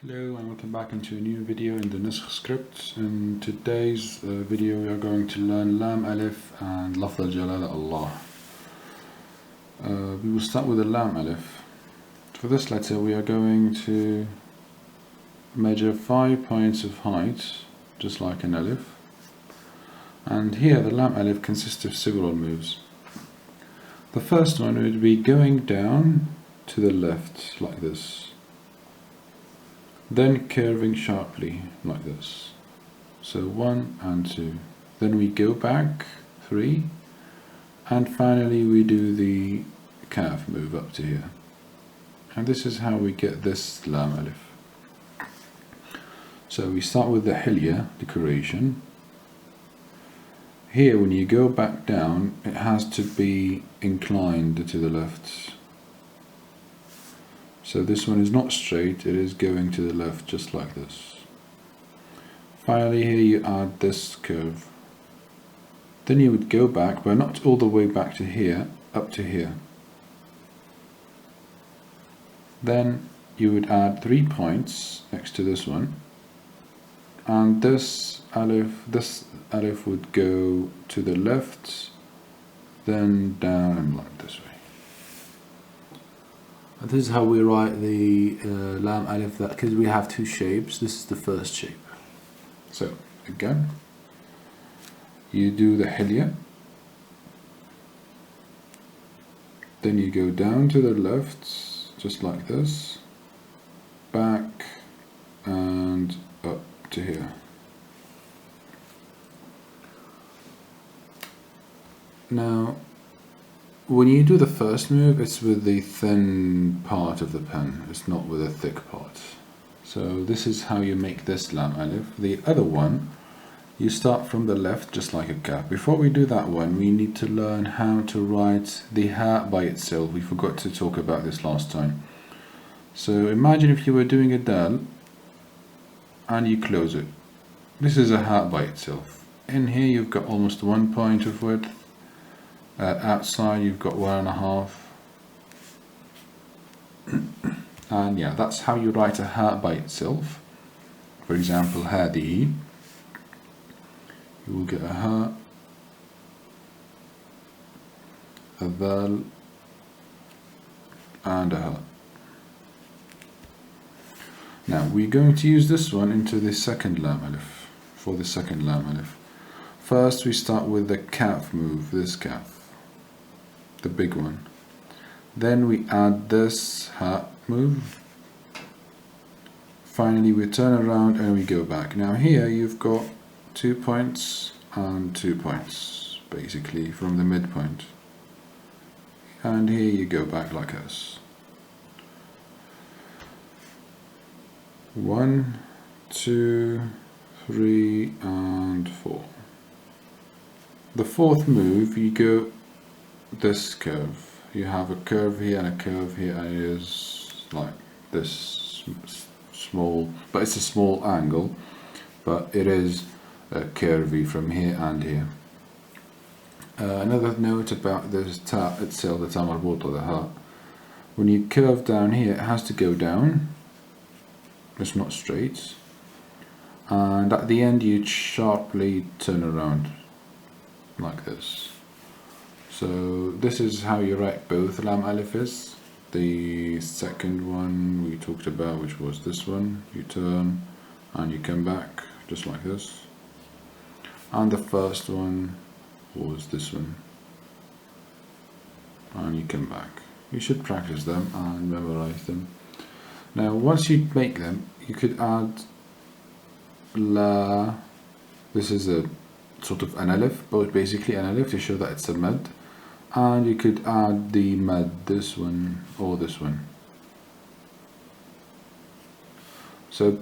Hello and welcome back into a new video in the Naskh script. In today's video we are going to learn Lam Alef and Lafz al-Jalala Allah. We will start with the Lam Alef. For this letter we are going to measure 5 points of height, just like an Alef. And here the Lam Alef consists of several moves. The first one would be going down to the left like this, then curving sharply like this. So 1 and 2. Then we go back 3, and finally we do the calf move up to here. And this is how we get this Lam Alef. So we start with the hilya decoration. Here when you go back down it has to be inclined to the left. So this one is not straight, it is going to the left just like this. Finally here you add this curve. Then you would go back, but not all the way back to here, up to here. Then you would add 3 points next to this one. And this alif would go to the left, then down and like this way. This is how we write the Lam Alef, because we have 2 shapes. This is the first shape. So again, you do the hilya, then you go down to the left, just like this, back and up to here. Now when you do the first move, it's with the thin part of the pen, it's not with a thick part. So this is how you make this Lam Alef. The other one, you start from the left just like a cap. Before we do that one, we need to learn how to write the ha by itself. We forgot to talk about this last time. So imagine if you were doing a dal and you close it. This is a ha by itself. In here you've got almost 1 point of width. Outside you've got 1.5, and yeah, that's how you write a ha by itself. For example, hadihi, you will get a ha, a dal, and a ha. Now we're going to use this one into the second Lam Alef. For the second Lam Alef, first we start with the calf move, this calf, the big one. Then we add this ha move. Finally we turn around and we go back. Now here you've got 2 points and 2 points basically from the midpoint, and here you go back like this. 1, 2, 3 and 4. The fourth move you go this curve. You have a curve here and a curve here, and it is like this small, but it's a small angle, but it is curvy from here and here. Another note about this ta itself, the ta marbuta, the ha. When you curve down here, it has to go down. It's not straight, and at the end you sharply turn around like this. So this is how you write both Lam Alefs. The second one we talked about, which was this one, you turn and you come back just like this, and the first one was this one, and you come back. You should practice them and memorize them. Now once you make them, you could add la, this is a sort of an alif, but basically an alif to show that it's a mad. And you could add the mad, this one or this one. So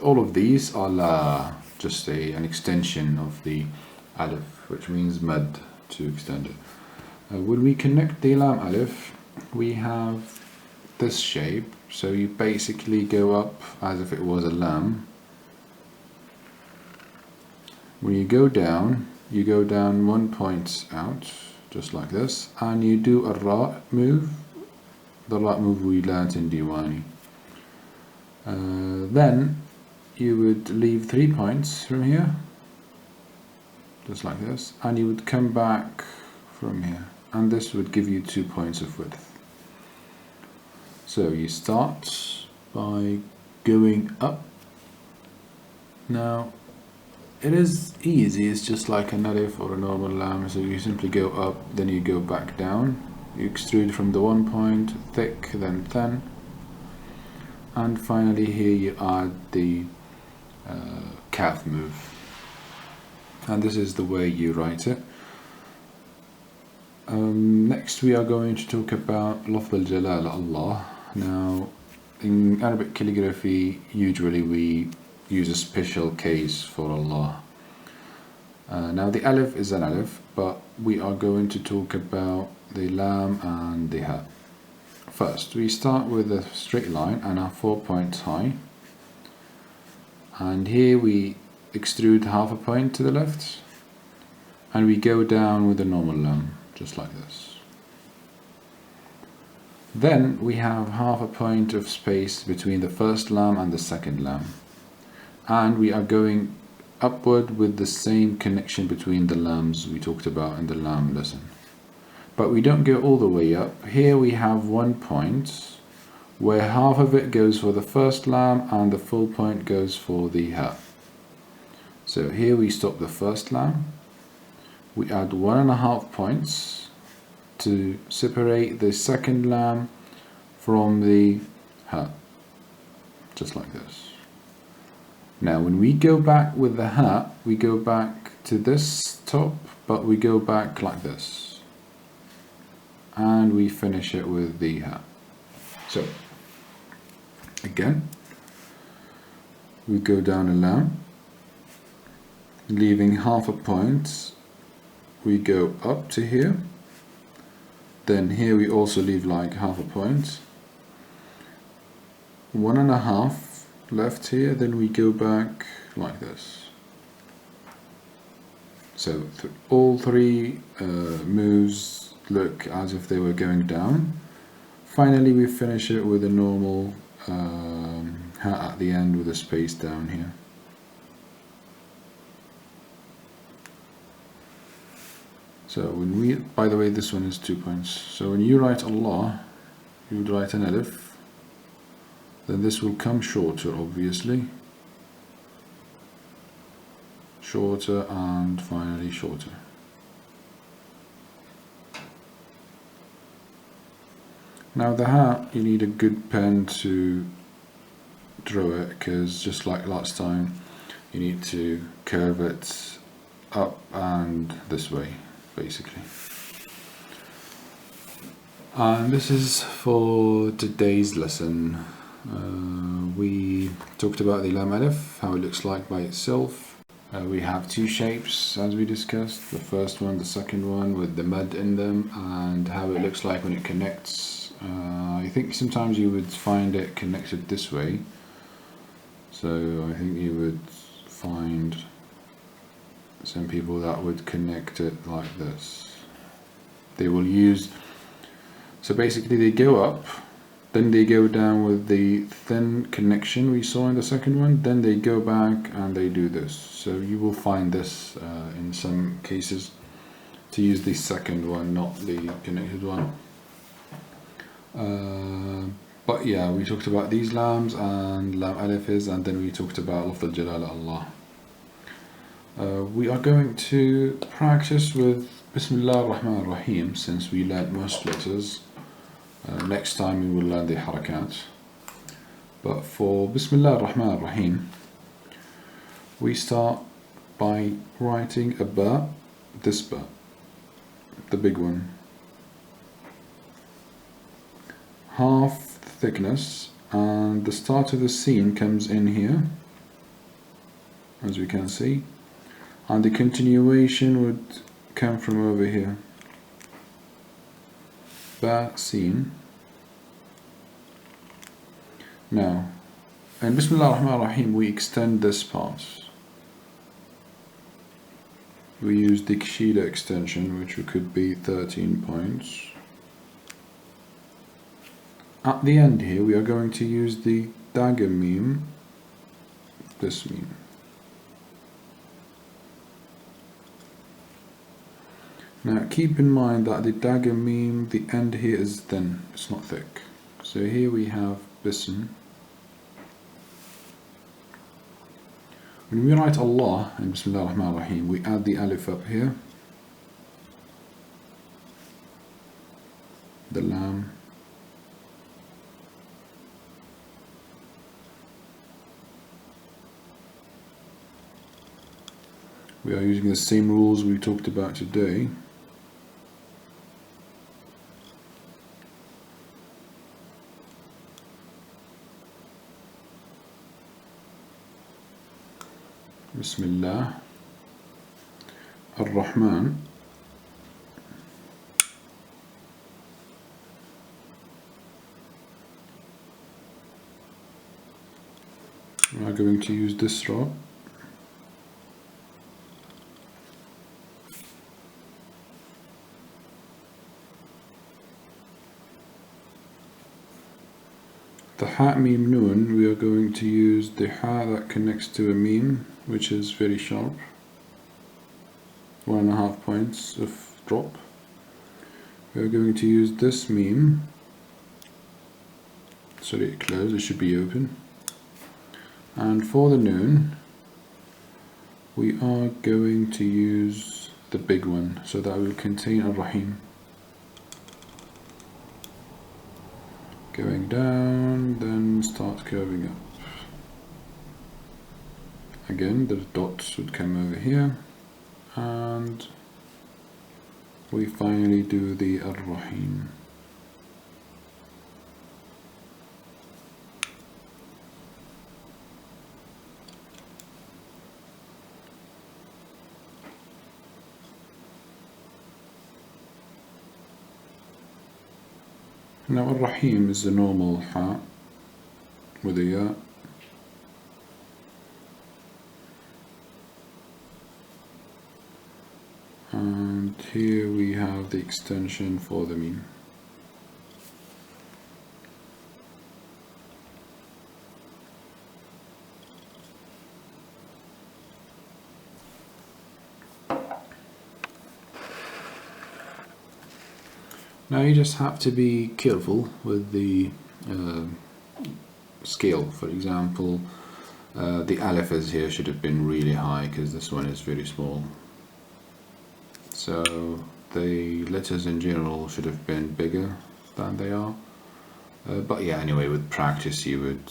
all of these are la, just an extension of the alif, which means mad, to extend it. When we connect the Lam Alef, we have this shape. So you basically go up as if it was a lamb. When you go down 1 point out, just like this, and you do a ra move, the ra move we learnt in Diwani. Then you would leave 3 points from here, just like this, and you would come back from here, and this would give you 2 points of width. So you start by going up. Now it is easy, it's just like an alif or a normal lam, so you simply go up, then you go back down, you extrude from the 1 point, thick, then thin, and finally here you add the kaf move, and this is the way you write it. Next we are going to talk about lafz al-jalal Allah. Now in Arabic calligraphy usually we use a special case for Allah. Now the alif is an alif, but we are going to talk about the lam and the ha. First we start with a straight line and are 4 points high, and here we extrude half a point to the left, and we go down with a normal lam, just like this. Then we have half a point of space between the first lam and the second lam, and we are going upward with the same connection between the lams we talked about in the lam lesson. But we don't go all the way up. Here we have 1 point where half of it goes for the first lam and the full point goes for the ha. So here we stop the first lam, we add 1.5 points to separate the second lam from the ha, just like this. Now when we go back with the ha, we go back to this top, but we go back like this, and we finish it with the ha. So again, we go down a lam, leaving half a point, we go up to here, then here we also leave like half a point, 1.5 left here, then we go back like this. So all three moves look as if they were going down. Finally we finish it with a normal ha at the end with a space down here. So when we, by the way, this one is 2 points. So when you write Allah, you would write an alif, then this will come shorter, obviously, shorter, and finally shorter. Now the ha, you need a good pen to draw it, because just like last time, you need to curve it up and this way, basically. And this is for today's lesson. We talked about the Lam Alef, how it looks like by itself. We have two shapes as we discussed, the first one, the second one with the mud in them, and how it looks like when it connects. I think sometimes you would find it connected this way, so I think you would find some people that would connect it like this. They will use, so basically they go up, then they go down with the thin connection we saw in the second one, then they go back and they do this. So you will find this in some cases to use the second one, not the connected one. But yeah, we talked about these lams and Lam Alefs, and then we talked about lafz al-jalal Allah. We are going to practice with Bismillah ar-Rahman ar-Rahim, since we learned most letters. Next time we will learn the harakat. But for Bismillah ar-Rahman ar-Rahim, we start by writing a ba, this ba, the big one, half thickness, and the start of the scene comes in here, as we can see, and the continuation would come from over here. Ba scene. Now, in Bismillah ar-Rahman ar-Rahim we extend this part. We use the Kshila extension, which could be 13 points. At the end here we are going to use the dagger meme this meme. Now keep in mind that the dagger meme, the end here is thin, it's not thick. So here we have Bism. When we write Allah in Bismillah ar-Rahman ar-Rahim, we add the alif up here, the lam, we are using the same rules we talked about today. Bismillah ar-Rahman. We are going to use this row. The ha meme noon, we are going to use the ha that connects to a meme, which is very sharp, 1.5 points of drop. We are going to use this meme, sorry, it closed, it should be open. And for the noon, we are going to use the big one, so that will contain Ar-Rahim. Going down, then start curving up. Again, the dots would come over here, and we finally do the Ar-Rahim. Now Ar-Rahim is the normal ha with a ya. And here we have the extension for the meme. Now you just have to be careful with the scale. For example, the Alef here should have been really high because this one is very small. So the letters in general should have been bigger than they are. But yeah, anyway, with practice you would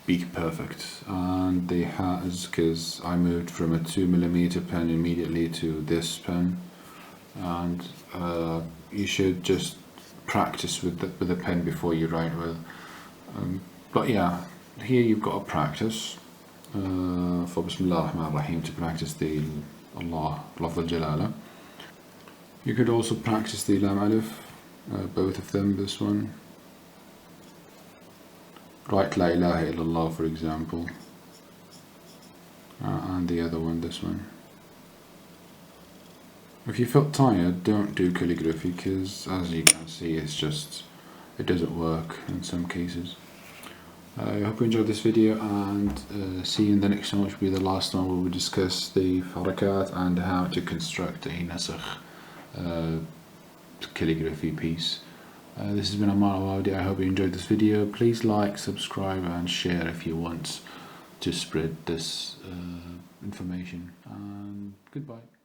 be perfect. And the hat is because I moved from a 2mm pen immediately to this pen. And you should just practice with the pen before you write with. But yeah, here you've got to practice for Bismillah ar-Rahman ar-Rahim to practice the Allah, Lafz al-Jalala. You could also practice the Lam Alef, both of them, this one. Write La ilaha illallah, for example, and the other one, this one. If you felt tired, don't do calligraphy because, as you can see, it doesn't work in some cases. I hope you enjoyed this video, and see you in the next one, which will be the last one where we discuss the harakat and how to construct a Naskh calligraphy piece. This has been Ammar Awadi. I hope you enjoyed this video. Please like, subscribe and share if you want to spread this information, and goodbye.